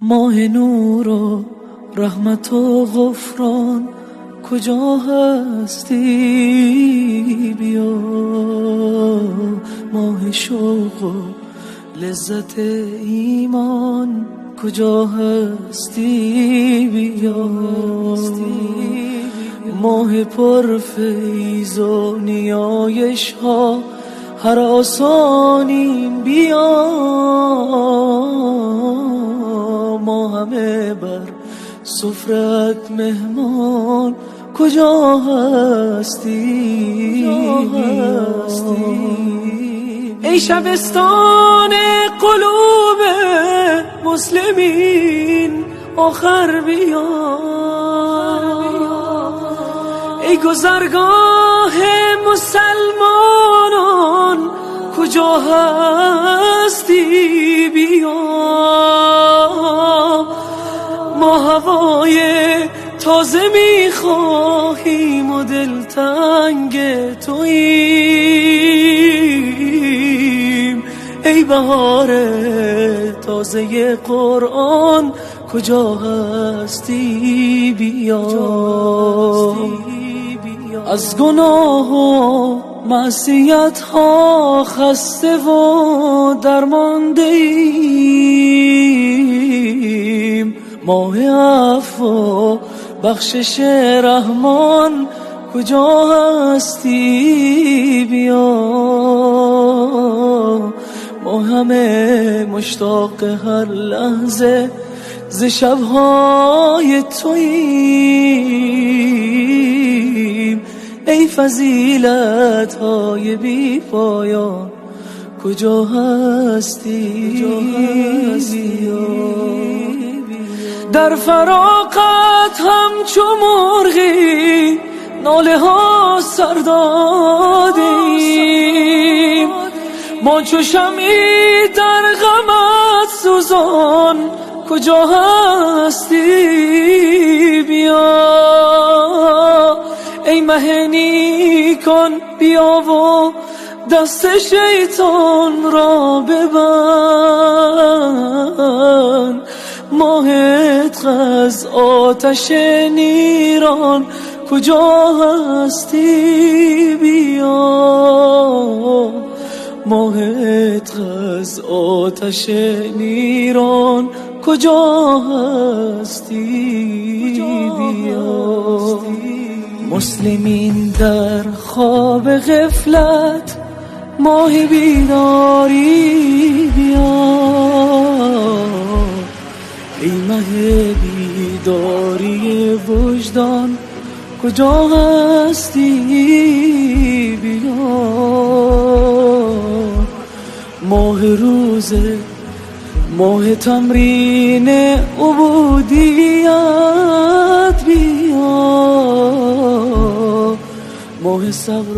ماه نور و رحمت و غفران کجا هستی؟ بیا ماه شوق و لذت ایمان کجا هستی؟ بیا ماه پر فیض و نیایش ها هر آسانیم بیا ما همه بر سفرت مهمان کجا هستی؟ ای شبستان قلوب مسلمین آخر بیا ای گذرگاه مسلمانان کجا هستی؟ بیا ما هوای تازه میخواهیم و دلتنگ توییم ای بهار تازه قرآن کجا هستی؟ بیا از گناه و معصیت ها خسته و درمانده ایم ماه عفو و بخشش رحمان کجا هستی؟ بیا ما همه مشتاق هر لحظه ز شبهای توییم ای فضیلت های بی پایان کجا هستی؟ در فراقت همچو مرغی ناله ها سر دادیم ما چو شمعی در غمت سوزان کجا هستی؟ بیا ای مه نیکان بیا و دست شیطان را ببند ماه عتق از آتش نیران کجا هستی؟ بیا ماه عتق از آتش نیران کجا هستی؟ بیا مسلمین در خواب غفلت ماه بیداری بیا ای مه بیداری وجدان کجا هستی؟ بیا ماه روزه ماه تمرین عبودیت بیا ماه صبر